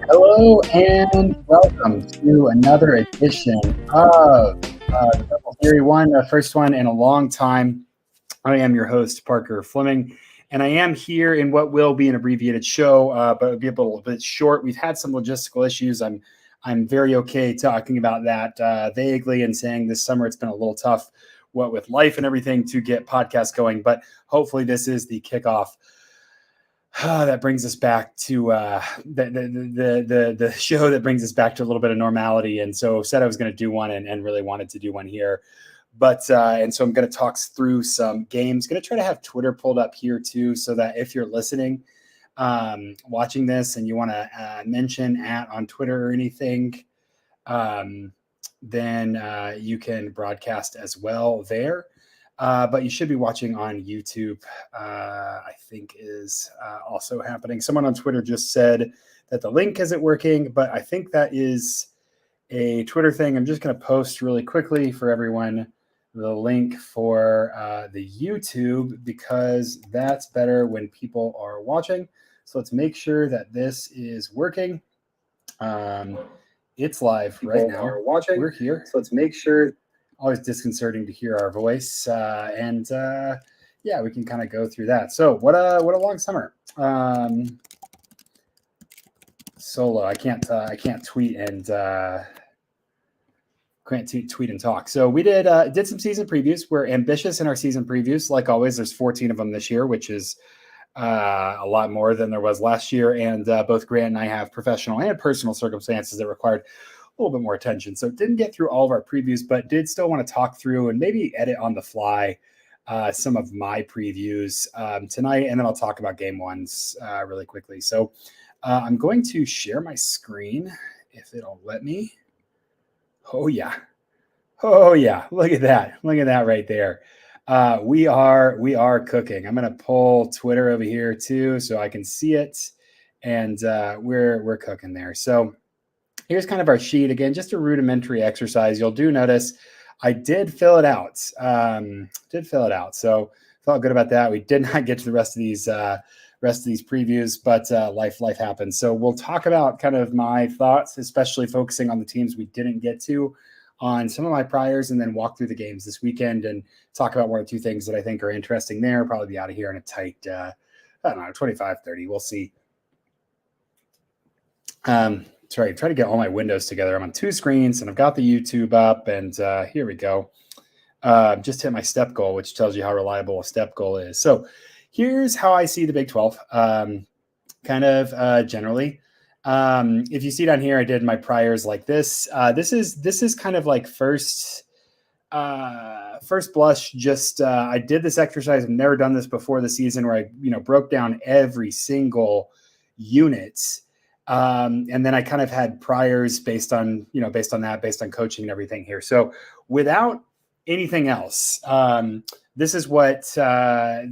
Hello and welcome to another edition of the Double Theory One, the first one in a long time. I am your host, Parker Fleming, and I am here in what will be an abbreviated show, but it'll be a little bit short. We've had some logistical issues. I'm very okay talking about that vaguely and saying this summer it's been a little tough, what with life and everything, to get podcasts going. But hopefully this is the kickoff. That brings us back to the show that brings us back to a little bit of normality. And so said I was going to do one and really wanted to do one here. But and so I'm going to talk through some games. Going to try to have Twitter pulled up here too, so that if you're listening, watching this and you want to mention on Twitter or anything, then you can broadcast as well there. But you should be watching on YouTube, I think is also happening. Someone on Twitter just said that the link isn't working, but I think that is a Twitter thing. I'm just going to post really quickly for everyone the link for the YouTube, because that's better when people are watching. So let's make sure that this is working. It's live right now. We're here. So let's make sure. Always disconcerting to hear our voice, and we can kind of go through that. So what a long summer. Solo. I can't tweet and tweet and talk. So we did some season previews. We're ambitious in our season previews. Like always, there's 14 of them this year, which is a lot more than there was last year. And both Grant and I have professional and personal circumstances that required a little bit more attention. So didn't get through all of our previews, but did still want to talk through and maybe edit on the fly some of my previews tonight. And then I'll talk about game ones really quickly. So I'm going to share my screen if it'll let me. Oh yeah. Look at that. Look at that right there. We are cooking. I'm going to pull Twitter over here too, so I can see it. And we're cooking there. So here's kind of our sheet. Again, just a rudimentary exercise. You'll do notice I did fill it out. So felt good about that. We did not get to the rest of these previews, but life happens. So we'll talk about kind of my thoughts, especially focusing on the teams we didn't get to on some of my priors, and then walk through the games this weekend and talk about one or two things that I think are interesting there. Probably be out of here in a tight, 25, 30. We'll see. Sorry, try to get all my windows together. I'm on two screens and I've got the YouTube up, and here we go. Just hit my step goal, which tells you how reliable a step goal is. So here's how I see the Big 12, generally. If you see down here, I did my priors like this. This is kind of like first blush. Just I did this exercise. I've never done this before the season, where I broke down every single unit. And then I kind of had priors based on coaching and everything here. So without anything else, this is what I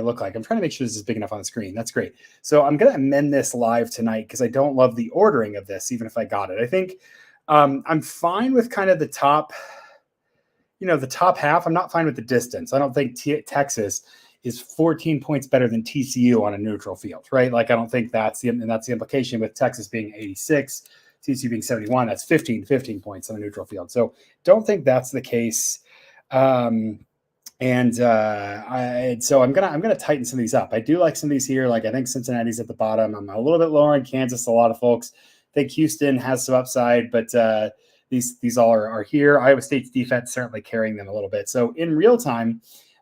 look like. I'm trying to make sure this is big enough on the screen. That's great. So I'm going to amend this live tonight because I don't love the ordering of this, even if I got it. I think I'm fine with kind of the top half. I'm not fine with the distance. I don't think Texas is 14 points better than TCU on a neutral field, right? Like, I don't think that's the implication with Texas being 86, TCU being 71. That's 15 points on a neutral field. So don't think that's the case. So I'm gonna tighten some of these up. I do like some of these here. Like, I think Cincinnati's at the bottom. I'm a little bit lower in Kansas. A lot of folks think Houston has some upside, but these all are here. Iowa State's defense certainly carrying them a little bit. So in real time,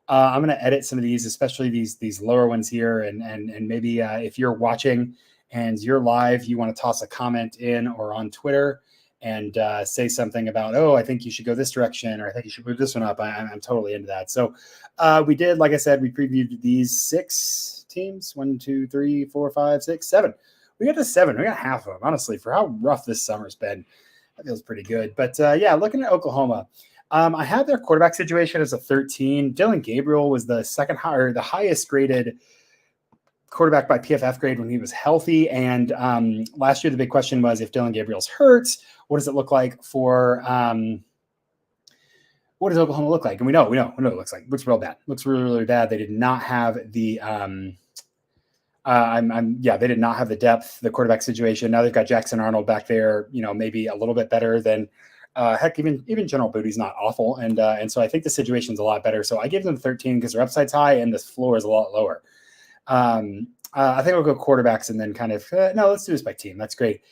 I'm going to edit some of these, especially these lower ones here. And maybe if you're watching and you're live, you want to toss a comment in or on Twitter, and say something about, oh, I think you should go this direction, or I think you should move this one up. I'm totally into that. So we did, like I said, we previewed these 6 teams. 1, 2, 3, 4, 5, 6, 7. We got to 7. We got half of them, honestly, for how rough this summer's been. That feels pretty good. But yeah, looking at Oklahoma, I had their quarterback situation as a 13. Dylan Gabriel was the the highest graded quarterback by PFF grade when he was healthy. And last year, the big question was, if Dylan Gabriel's hurt, what does it look like for what does Oklahoma look like? And we know what it looks like. It looks real bad. It looks really, really bad. They did not have the they did not have the depth, the quarterback situation. Now they've got Jackson Arnold back there, maybe a little bit better than heck, even General Booty's not awful. And so I think the situation's a lot better. So I give them 13 because their upside's high and the floor is a lot lower. I think I'll go quarterbacks and then kind of, no, let's do this by team. That's great.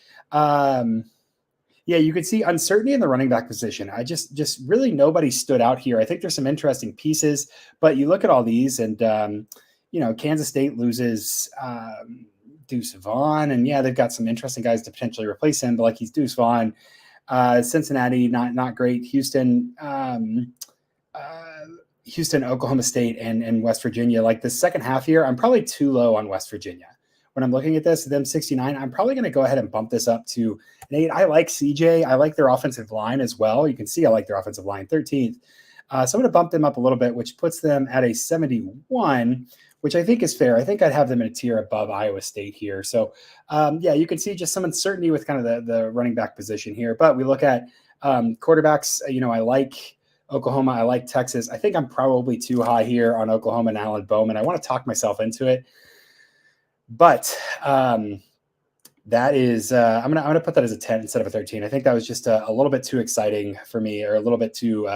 Yeah, you could see uncertainty in the running back position. I just really nobody stood out here. I think there's some interesting pieces, but you look at all these and, Kansas State loses Deuce Vaughn, and yeah, they've got some interesting guys to potentially replace him, but like he's Deuce Vaughn. Cincinnati, not great. Houston, Oklahoma State, and West Virginia. Like the second half here, I'm probably too low on West Virginia. When I'm looking at this, them 69, I'm probably going to go ahead and bump this up to an 8. I like CJ. I like their offensive line as well. You can see I like their offensive line, 13th. So I'm going to bump them up a little bit, which puts them at a 71, which I think is fair. I think I'd have them in a tier above Iowa State here. So, yeah, you can see just some uncertainty with kind of the running back position here. But we look at quarterbacks. I like Oklahoma. I like Texas. I think I'm probably too high here on Oklahoma and Alan Bowman. I want to talk myself into it. But that is I'm gonna put that as a 10 instead of a 13. I think that was just a little bit too exciting for me, or a little bit too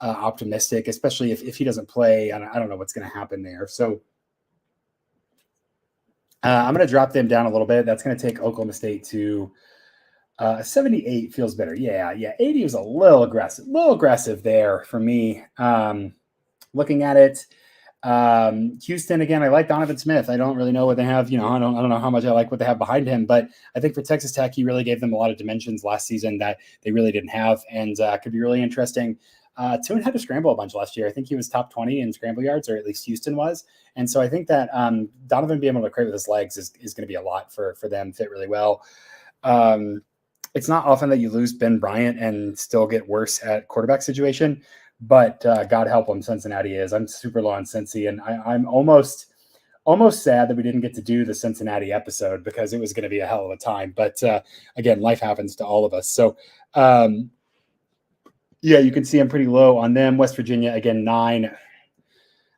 optimistic, especially if he doesn't play. I don't know what's going to happen there. So I'm going to drop them down a little bit. That's going to take Oklahoma State to 78. Feels better. Yeah. 80 was a little aggressive there for me. Looking at it. Houston, again, I like Donovan Smith. I don't really know what they have. I don't know how much I like what they have behind him, but I think for Texas Tech, he really gave them a lot of dimensions last season that they really didn't have, and could be really interesting. Tune had to scramble a bunch last year. I think he was top 20 in scramble yards, or at least Houston was. And so I think that Donovan being able to create with his legs is going to be a lot for them, fit really well. It's not often that you lose Ben Bryant and still get worse at quarterback situation. But God help him, Cincinnati is. I'm super low on Cincy, and I'm almost sad that we didn't get to do the Cincinnati episode because it was going to be a hell of a time. But again, life happens to all of us. So, yeah, you can see I'm pretty low on them. West Virginia, again, 9. I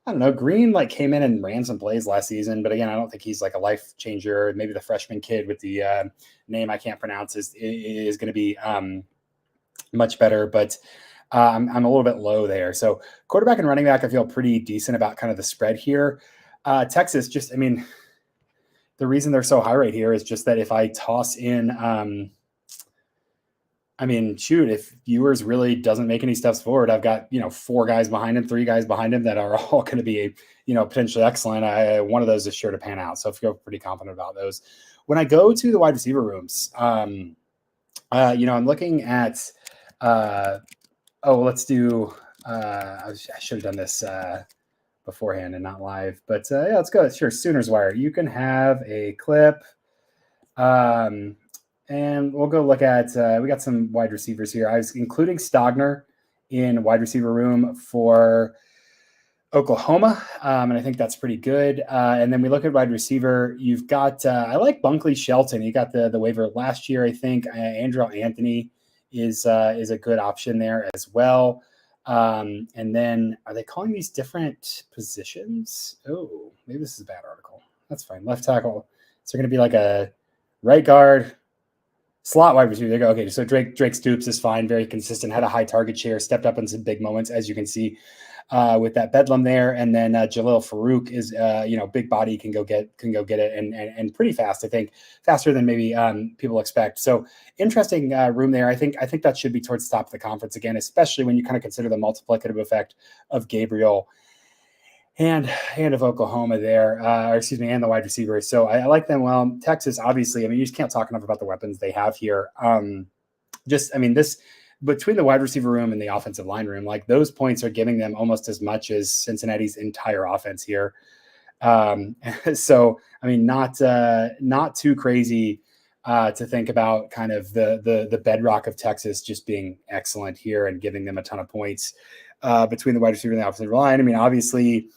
don't know. Green came in and ran some plays last season, but again, I don't think he's like a life changer. Maybe the freshman kid with the name I can't pronounce is going to be much better, but I'm a little bit low there. So quarterback and running back, I feel pretty decent about kind of the spread here. Texas, the reason they're so high right here is just that if I toss in, if Ewers really doesn't make any steps forward, I've got, 4 guys behind him, 3 guys behind him that are all going to be, potentially excellent. One of those is sure to pan out. So I feel pretty confident about those. When I go to the wide receiver rooms, I'm looking at, let's do, I should have done this beforehand and not live, but yeah, let's go. Sure. Sooners Wire. You can have a clip. And we'll go look at, we got some wide receivers here. I was including Stogner in wide receiver room for Oklahoma. And I think that's pretty good. And then we look at wide receiver. You've got, I like Bunkley Shelton. He got the waiver last year. I think Andrew Anthony is a good option there as well. And then are they calling these different positions? Oh, maybe this is a bad article. That's fine. Left tackle. So they're going to be like a right guard, slot wide receiver. They go, okay, so Drake Stoops is fine, very consistent, had a high target share, stepped up in some big moments, as you can see with that Bedlam there. And then Jalil Farouk is, big body, can go get it and pretty fast. I think faster than maybe people expect. So interesting room there. I think that should be towards the top of the conference again, especially when you kind of consider the multiplicative effect of Gabriel and of Oklahoma there, and the wide receivers. So I like them well. Texas, obviously, you just can't talk enough about the weapons they have here. just, I mean, this between the wide receiver room and the offensive line room, like those points are giving them almost as much as Cincinnati's entire offense here. So, I mean, not too crazy to think about kind of the bedrock of Texas just being excellent here and giving them a ton of points between the wide receiver and the offensive line. I mean, obviously,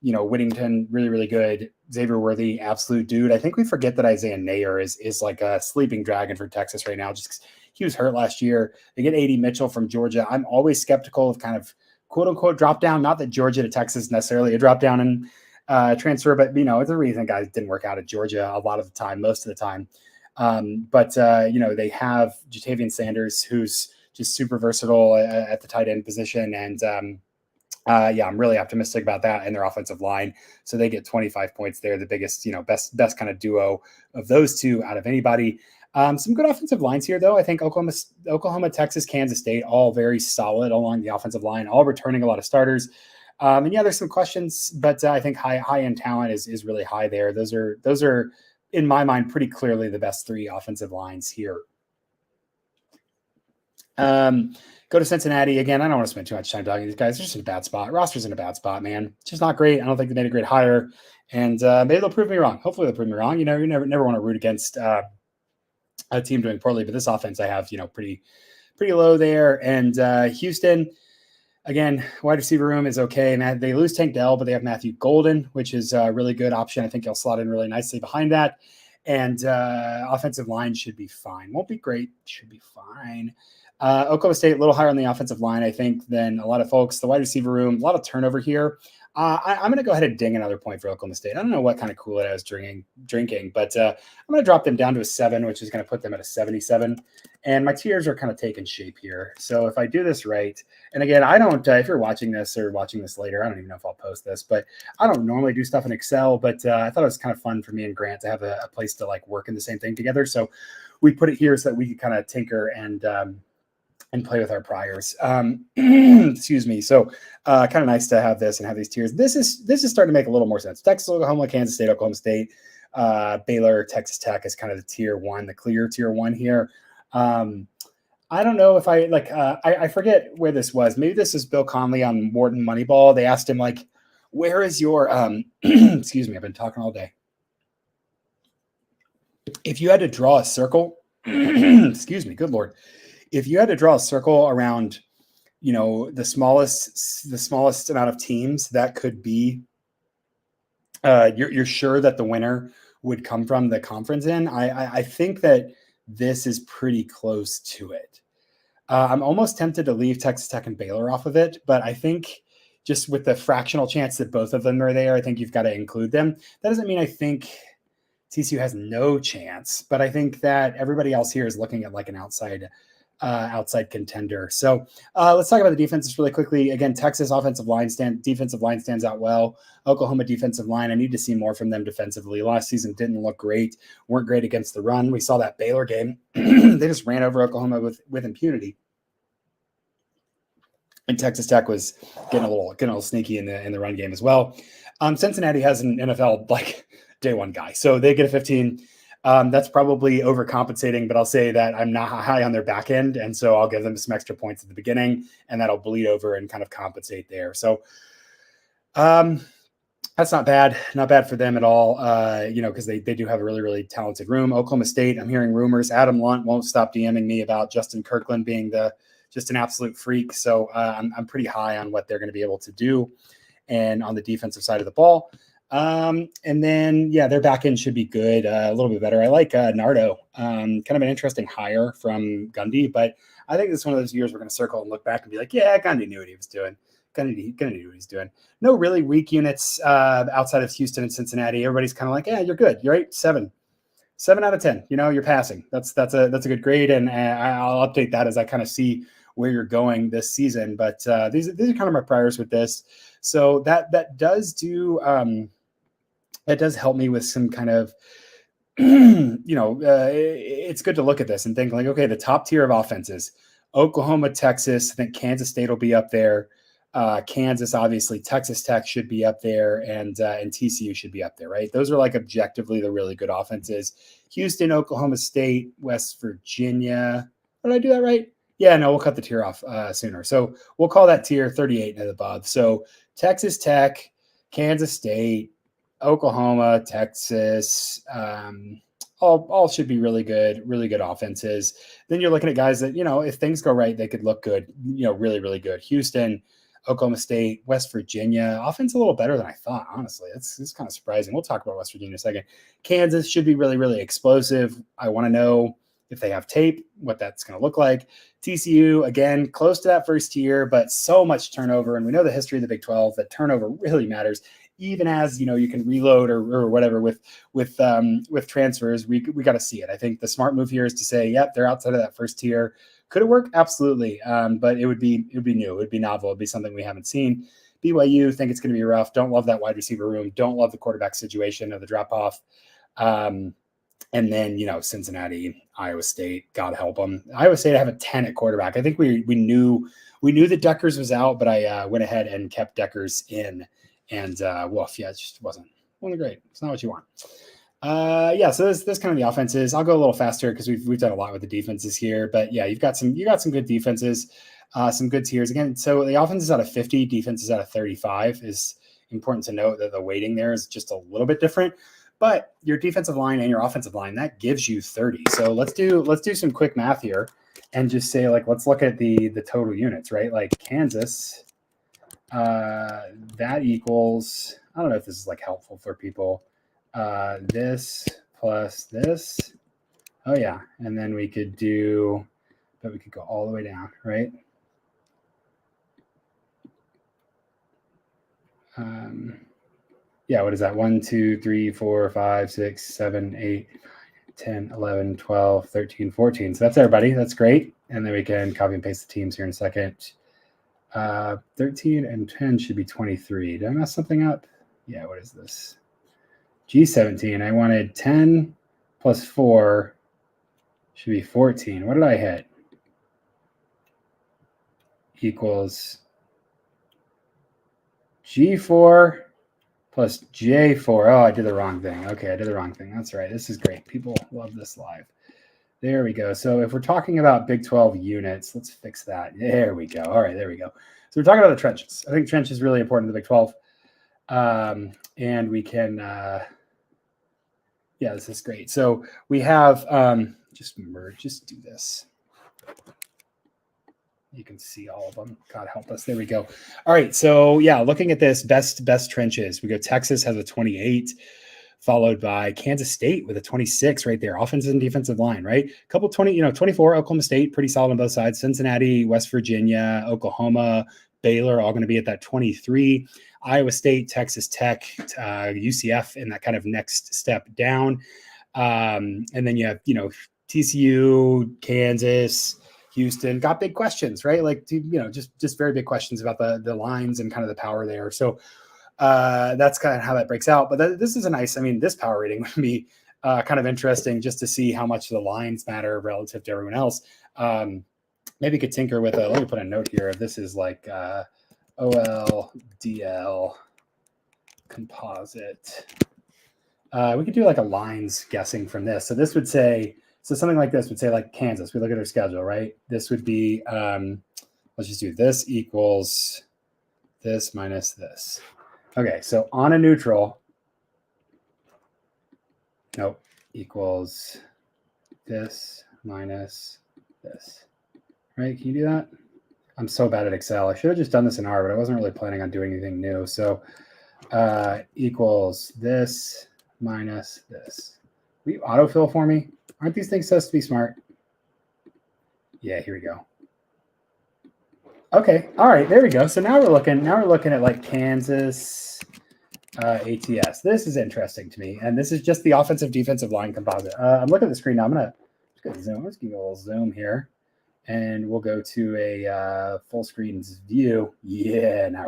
Whittington, really, really good. Xavier Worthy, absolute dude. I think we forget that Isaiah Nayer is like a sleeping dragon for Texas right now. Just he was hurt last year. They get A.D. Mitchell from Georgia. I'm always skeptical of kind of quote unquote drop down. Not that Georgia to Texas necessarily a drop down and transfer, but it's a reason guys didn't work out at Georgia a lot of the time, most of the time. But they have Jatavian Sanders, who's just super versatile at the tight end position, and I'm really optimistic about that and their offensive line. So they get 25 points there, the biggest, best kind of duo of those two out of anybody. Some good offensive lines here, though. I think Oklahoma, Texas, Kansas State, all very solid along the offensive line, all returning a lot of starters. And there's some questions, but I think high end talent is really high there. Those are in my mind pretty clearly the best three offensive lines here. Go to Cincinnati again. I don't want to spend too much time talking to these guys. They're just in a bad spot. Roster's in a bad spot, man. It's just not great. I don't think they made a great hire, and maybe they'll prove me wrong. Hopefully, they'll prove me wrong. You never want to root against a team doing poorly, but this offense I have, pretty low there. And Houston, again, wide receiver room is okay. And they lose Tank Dell, but they have Matthew Golden, which is a really good option. I think he'll slot in really nicely behind that. And offensive line should be fine. Won't be great. Should be fine. Oklahoma State, a little higher on the offensive line, I think, than a lot of folks. The wide receiver room, a lot of turnover here. I'm going to go ahead and ding another point for Oklahoma State. I don't know what kind of Kool-Aid I was drinking, but I'm going to drop them down to a 7, which is going to put them at a 77. And my tiers are kind of taking shape here. So if I do this right, and again, I don't, if you're watching this or watching this later, I don't even know if I'll post this, but I don't normally do stuff in Excel, but I thought it was kind of fun for me and Grant to have a place to like work in the same thing together. So we put it here so that we could kind of tinker and play with our priors. Excuse me. So kind of nice to have this and have these tiers. This is starting to make a little more sense. Texas, Oklahoma, Kansas State, Oklahoma State, Baylor, Texas Tech is kind of the tier 1, the clear tier 1 here. I don't know if I forget where this was. Maybe this is Bill Conley on Morton Moneyball. They asked him like, where is your, excuse me, I've been talking all day. If you had to draw a circle, excuse me, good Lord. If you had to draw a circle around, the smallest amount of teams that could be, you're sure that the winner would come from the conference in. I think that this is pretty close to it. I'm almost tempted to leave Texas Tech and Baylor off of it, but I think just with the fractional chance that both of them are there, I think you've got to include them. That doesn't mean I think TCU has no chance, but I think that everybody else here is looking at like an outside contender. So let's talk about the defenses really quickly. Again, Texas defensive line stands out well. Oklahoma defensive line, I need to see more from them defensively. Last season didn't look great, weren't great against the run. We saw that Baylor game. They just ran over Oklahoma with impunity. And Texas Tech was getting a little sneaky in the run game as well. Cincinnati has an NFL like day one guy, so they get a 15. That's probably overcompensating, but I'll say that I'm not high on their back end. And so I'll give them some extra points at the beginning and that'll bleed over and kind of compensate there. So that's not bad for them at all. Cause they do have a really, really talented room. Oklahoma State, I'm hearing rumors. Adam Lunt won't stop DMing me about Justin Kirkland being just an absolute freak. So I'm pretty high on what they're going to be able to do. And on the defensive side of the ball, and then, their back end should be good, a little bit better. I like Nardo, kind of an interesting hire from Gundy, but I think this is one of those years we're going to circle and look back and be like, yeah, Gundy knew what he was doing. Gundy knew what he's doing. No really weak units outside of Houston and Cincinnati. Everybody's kind of like, yeah, you're good. You're right. 7 out of 10. You're passing. That's a good grade, and I'll update that as I kind of see where you're going this season. But these are kind of my priors with this. So that does do. That does help me with some kind of, it's good to look at this and think like, okay, the top tier of offenses, Oklahoma, Texas, I think Kansas State will be up there. Kansas, obviously, Texas Tech should be up there, and TCU should be up there, right? Those are like objectively the really good offenses. Houston, Oklahoma State, West Virginia. Did I do that right? Yeah, no, we'll cut the tier off sooner. So we'll call that tier 38 and above. So Texas Tech, Kansas State, Oklahoma, Texas, all should be really good offenses. Then you're looking at guys that, if things go right, they could look good, really, really good. Houston, Oklahoma State, West Virginia, offense a little better than I thought, honestly. It's kind of surprising. We'll talk about West Virginia in a second. Kansas should be really, really explosive. I want to know if they have tape, what that's going to look like. TCU, again, close to that first tier, but so much turnover. And we know the history of the Big 12, that turnover really matters. Even as, you can reload or whatever with transfers, we got to see it. I think the smart move here is to say, yep, they're outside of that first tier. Could it work? Absolutely. But it would be new. It would be novel. It'd be something we haven't seen. BYU, think it's going to be rough. Don't love that wide receiver room. Don't love the quarterback situation of the drop off. And then, Cincinnati, Iowa State, God help them. Iowa State, I have a 10 at quarterback. I think we knew that Deckers was out, but I went ahead and kept Deckers in. And it just wasn't great. It's not what you want. So this kind of the offenses. I'll go a little faster because we've done a lot with the defenses here. But yeah, you got some good defenses, some good tiers. Again, so the offense is out of 50, defense is out of 35. Is important to note that the weighting there is just a little bit different. But your defensive line and your offensive line, that gives you 30. So let's do some quick math here and just say, let's look at the total units, right? Like Kansas, that equals, I don't know if this is helpful for people. This plus this. Oh yeah. And then we could go all the way down, right? What is that? 1, 2, 3, 4, 5, 6, 7, 8, 10, 11, 12, 13, 14. So that's everybody. That's great. And then we can copy and paste the teams here in a second. 13 and 10 should be 23. Did I mess something up? Yeah, what is this? G17. I wanted 10 plus 4 should be 14. What did I hit? Equals G4 plus J4. Oh, I did the wrong thing. Okay, I did the wrong thing. That's right. This is great. People love this live. There we go. So if we're talking about Big 12 units, let's fix that. There we go. All right, there we go. So we're talking about the trenches. I think trench is really important to the Big 12. And we can, this is great. So we have, just do this. You can see all of them. God help us. There we go. All right. So looking at this, best trenches. We go Texas has a 28, followed by Kansas State with a 26 right there. Offensive and defensive line, right? A couple 24, Oklahoma State, pretty solid on both sides. Cincinnati, West Virginia, Oklahoma, Baylor, all going to be at that 23. Iowa State, Texas Tech, UCF in that kind of next step down. And then you have, TCU, Kansas, Houston, got big questions, right? Just very big questions about the lines and kind of the power there. So that's kind of how that breaks out. But this is this power rating would be kind of interesting just to see how much the lines matter relative to everyone else. Maybe could tinker with let me put a note here. This is OL, DL, composite. We could do a lines guessing from this. So this would say, something like this would say Kansas. We look at their schedule, right? This would be, let's just do this equals this minus this. Okay, so on a neutral, equals this minus this. Right? Can you do that? I'm so bad at Excel. I should have just done this in R, but I wasn't really planning on doing anything new. So equals this minus this. Will you autofill for me? Aren't these things supposed to be smart? Yeah, here we go. Okay, all right, there we go. So now we're looking at Kansas ATS. This is interesting to me, and this is just the offensive defensive line composite. I'm looking at the screen now. I'm gonna zoom. Let's give you a little zoom here, and we'll go to a full screen view. Yeah, now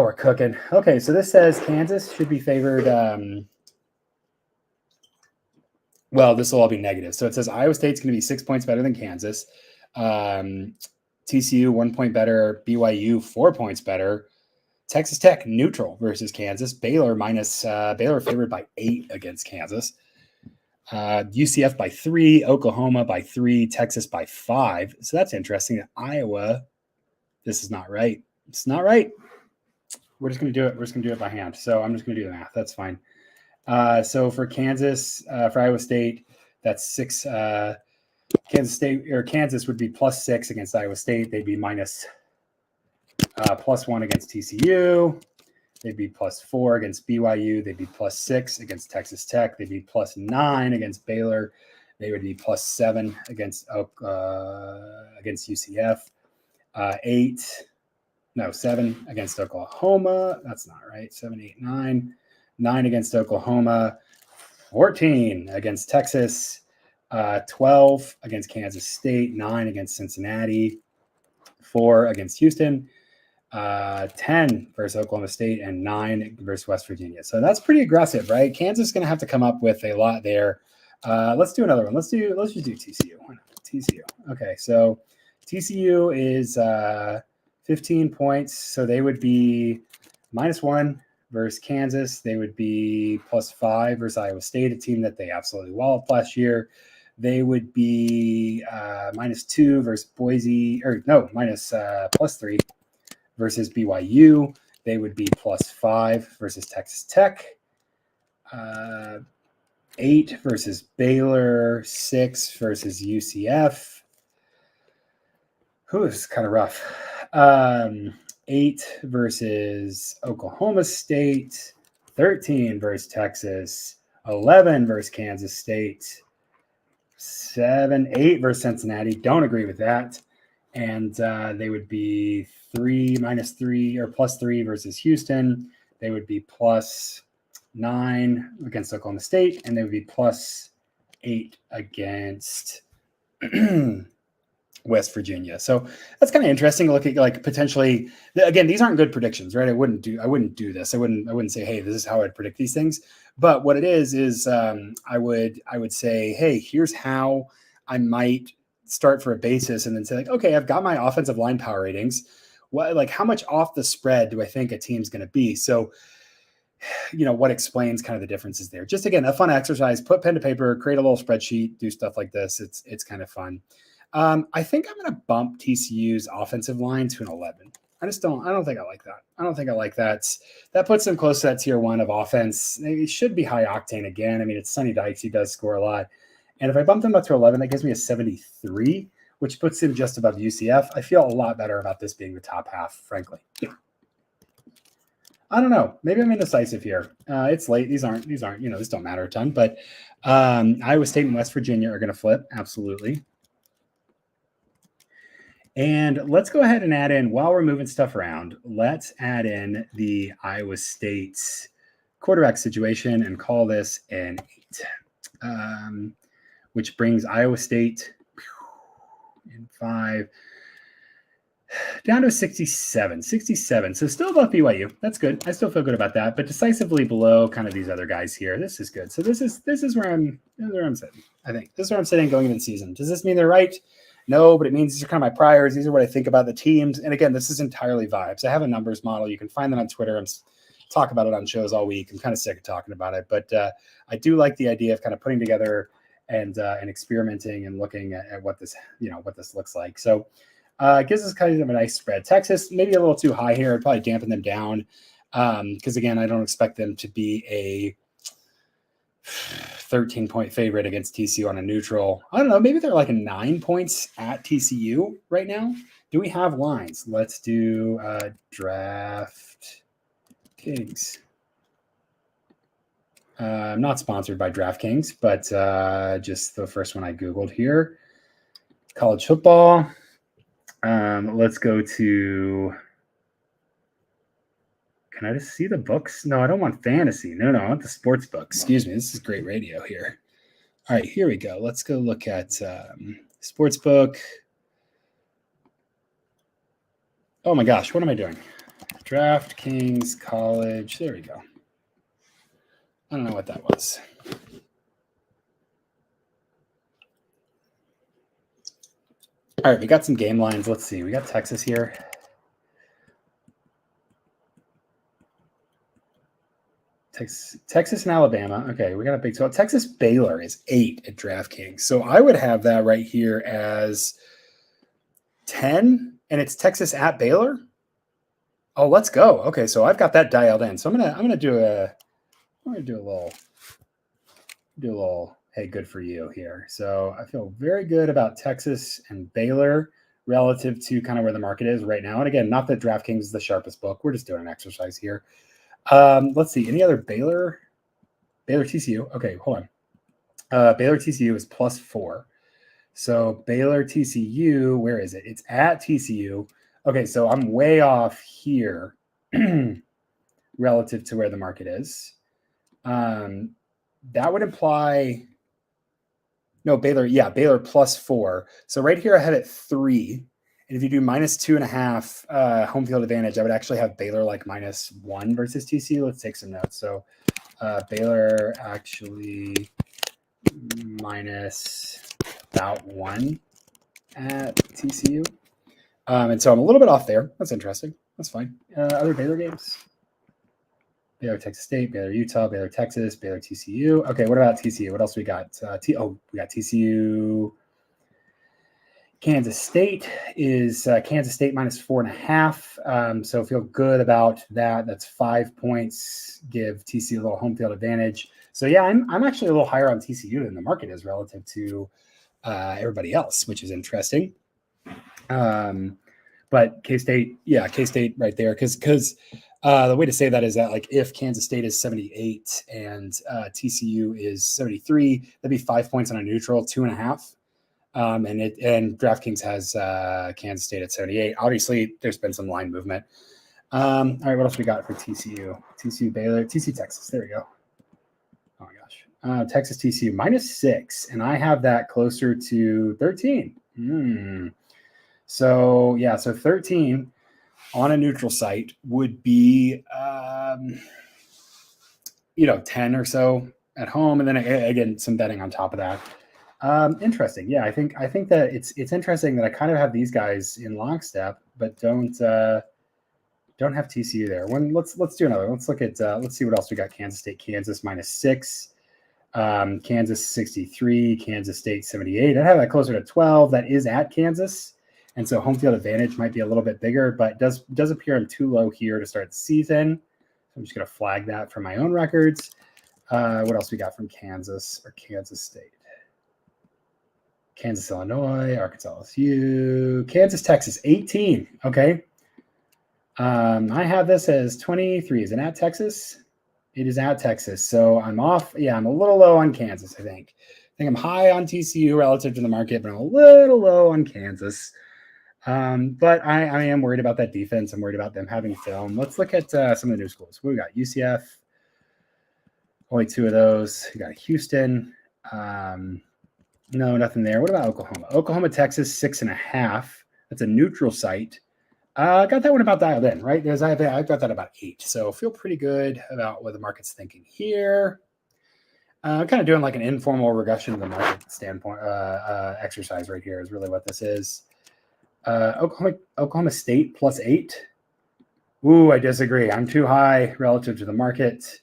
we're cooking. Okay, so this says Kansas should be favored. This will all be negative. So it says Iowa State's going to be 6 points better than Kansas. TCU 1 point better. BYU 4 points better. Texas Tech neutral versus Kansas. Baylor favored by 8 against Kansas. UCF by 3, Oklahoma by 3, Texas by 5. So that's interesting. Iowa, this is not right. It's not right. We're just going to do it. We're just going to do it by hand. So I'm just going to do the math. That's fine. So for Kansas, for Iowa State, that's 6. Kansas would be +6 against Iowa State. They'd be +1 against TCU. They'd be +4 against BYU. They'd be +6 against Texas Tech. They'd be +9 against Baylor. They would be +7 against UCF. 7 against Oklahoma. That's not right. 7, 8, 9. 9 against Oklahoma. 14 against Texas. 12 against Kansas State. 9 against Cincinnati. 4 against Houston. 10 versus Oklahoma State, and 9 versus West Virginia. So that's pretty aggressive, right? Kansas is going to have to come up with a lot there. Let's do another one. Let's just do TCU. Why not? TCU. Okay, so TCU is 15 points. So they would be -1 versus Kansas. They would be +5 versus Iowa State, a team that they absolutely walloped last year. They would be -2 versus Boise, +3 versus BYU. They would be +5 versus Texas Tech. 8 versus Baylor. 6 versus UCF. It's kind of rough. 8 versus Oklahoma State. 13 versus Texas. 11 versus Kansas State. 8 versus Cincinnati. Don't agree with that. And they would be +3 versus Houston. They would be +9 against Oklahoma State, and they would be +8 against West Virginia. So that's kind of interesting to look at, like, potentially. Again, these aren't good predictions, right? I wouldn't do this. I wouldn't say, hey, this is how I'd predict these things. But what it is I would say, hey, here's how I might start for a basis, and then say, like, okay, I've got my offensive line power ratings. How much off the spread do I think a team's going to be? So, what explains kind of the differences there? Just, again, a fun exercise. Put pen to paper, create a little spreadsheet, do stuff like this. It's kind of fun. I think I'm going to bump TCU's offensive line to an 11. I don't think I like that. I don't think I like that. That puts them close to that tier 1 of offense. They should be high octane again. I mean, it's Sonny Dykes. He does score a lot. And if I bump them up to 11, that gives me a 73, which puts him just above UCF. I feel a lot better about this being the top half, frankly. I don't know. Maybe I'm indecisive here. It's late. These aren't, these don't matter a ton, but Iowa State and West Virginia are going to flip. Absolutely. And let's go ahead and add in, while we're moving stuff around, let's add in the Iowa State's quarterback situation and call this an 8. Which brings Iowa State in 5 down to 67. So still above BYU. That's good. I still feel good about that, but decisively below kind of these other guys here. This is good. So this is where I'm sitting. I think this is where I'm sitting going into the season. Does this mean they're right? No, but it means these are kind of my priors. These are what I think about the teams. And again, this is entirely vibes. I have a numbers model. You can find that on Twitter. I'm talk about it on shows all week. I'm kind of sick of talking about it, but I do like the idea of kind of putting together and experimenting and looking at what this looks like. So it gives us kind of a nice spread. Texas, maybe a little too high here. I'd probably dampen them down because, again, I don't expect them to be a 13-point favorite against TCU on a neutral. I don't know. Maybe they're like a 9 points at TCU right now. Do we have lines? Let's do Draft Kings. I'm not sponsored by DraftKings, but just the first one I Googled here. College football. Let's go to, can I just see the books? No, I don't want fantasy. No, I want the sports book. Excuse me. This is great radio here. All right, here we go. Let's go look at sports book. Oh my gosh, what am I doing? DraftKings College. There we go. I don't know what that was. All right, we got some game lines. Let's see. We got Texas here. Texas and Alabama. Okay, we got a big 12. Texas Baylor is 8 at DraftKings. So I would have that right here as 10, and it's Texas at Baylor. Oh, let's go. Okay, so I've got that dialed in. So I'm gonna do a little hey, good for you here. So I feel very good about Texas and Baylor relative to kind of where the market is right now. And again, not that DraftKings is the sharpest book. We're just doing an exercise here. Let's see. Any other Baylor TCU? Okay, hold on. Baylor TCU is +4. So Baylor TCU, where is it? It's at TCU. Okay, so I'm way off here relative to where the market is. That would imply Baylor +4. So right here I had it 3. And if you do -2.5 home field advantage, I would actually have Baylor like -1 versus TCU. Let's take some notes. So Baylor actually minus about 1 at TCU. And so I'm a little bit off there. That's interesting. That's fine. Other Baylor games? Baylor, Texas State, Baylor, Utah, Baylor, Texas, Baylor, TCU. Okay, what about TCU? What else we got? We got TCU. Kansas State is Kansas State -4.5. So feel good about that. That's 5 points. Give TCU a little home field advantage. So yeah, I'm actually a little higher on TCU than the market is relative to everybody else, which is interesting. But K-State right there, because the way to say that is that like if Kansas State is 78 and TCU is 73, that'd be 5 points on a neutral, 2.5. And DraftKings has Kansas State at 78. Obviously, there's been some line movement. All right, what else we got for TCU? TCU Baylor, TCU Texas. There we go. Oh my gosh, Texas TCU -6, and I have that closer to 13. So yeah, so 13 on a neutral site would be 10 or so at home, and then again some betting on top of that. Interesting. Yeah, I think that it's interesting that I kind of have these guys in lockstep, but don't have TCU there. Let's do another. Let's look at let's see what else we got. Kansas State, Kansas -6, Kansas 63, Kansas State 78. I have that closer to 12. That is at Kansas, and so home field advantage might be a little bit bigger, but does appear I'm too low here to start the season. I'm just going to flag that for my own records. What else we got from Kansas or Kansas State? Kansas, Illinois, Arkansas, LSU, Kansas, Texas, 18. Okay. I have this as 23. Is it at Texas? It is at Texas. So I'm off. Yeah, I'm a little low on Kansas, I think. I'm high on TCU relative to the market, but I'm a little low on Kansas. But I am worried about that defense. I'm worried about them having film. Let's look at some of the new schools. What we got? UCF. Only 2 of those. We got Houston. No, nothing there. What about Oklahoma? Oklahoma, Texas, 6.5. That's a neutral site. I got that one about dialed in, right? Because I've got that about 8. So feel pretty good about what the market's thinking here. Kind of doing like an informal regression of the market standpoint exercise right here is really what this is. Oklahoma State +8. Ooh, I disagree. I'm too high relative to the market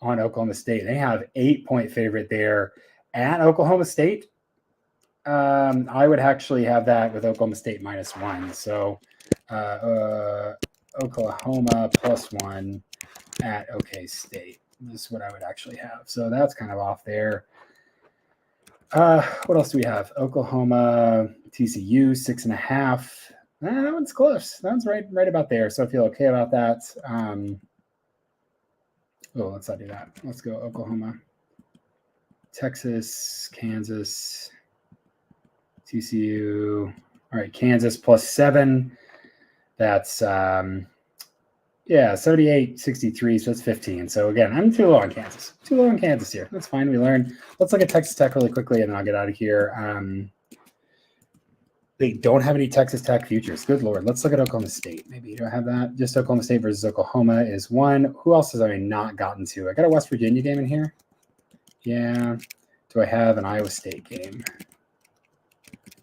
on Oklahoma State. They have 8-point favorite there at Oklahoma State. I would actually have that with Oklahoma State -1. So Oklahoma +1 at OK State. This is what I would actually have. So that's kind of off there. What else do we have? Oklahoma, TCU, 6.5. That one's close. That one's right about there. So I feel okay about that. Let's not do that. Let's go Oklahoma, Texas, Kansas, TCU. All right, Kansas +7. That's 78, 63. So that's 15. So again, I'm too low on Kansas. Too low on Kansas here. That's fine. We learned. Let's look at Texas Tech really quickly, and then I'll get out of here. They don't have any Texas Tech futures. Good Lord. Let's look at Oklahoma State. Maybe you don't have that. Just Oklahoma State versus Oklahoma is 1. Who else has I not gotten to? I got a West Virginia game in here. Yeah. Do I have an Iowa State game?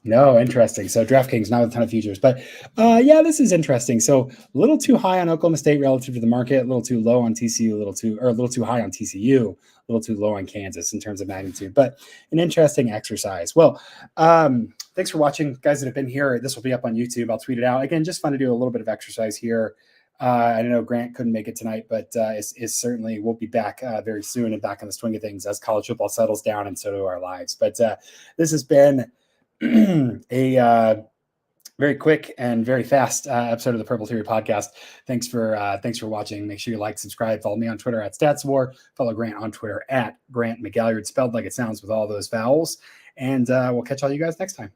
No, interesting. So DraftKings, not a ton of futures, but yeah, this is interesting. So a little too high on Oklahoma State relative to the market, a little too low on TCU, a little too high on TCU, a little too low on Kansas in terms of magnitude, but an interesting exercise. Well, thanks for watching, guys that have been here. This will be up on YouTube. I'll tweet it out. Again, just fun to do a little bit of exercise here. I know Grant couldn't make it tonight, but is certainly we'll be back very soon and back in the swing of things as college football settles down, and so do our lives. But this has been a very quick and very fast episode of the Purple Theory podcast. Thanks for watching. Make sure you like, subscribe, follow me on Twitter at StatsWar, follow Grant on Twitter at Grant McGalliard, spelled like it sounds with all those vowels. And we'll catch all you guys next time.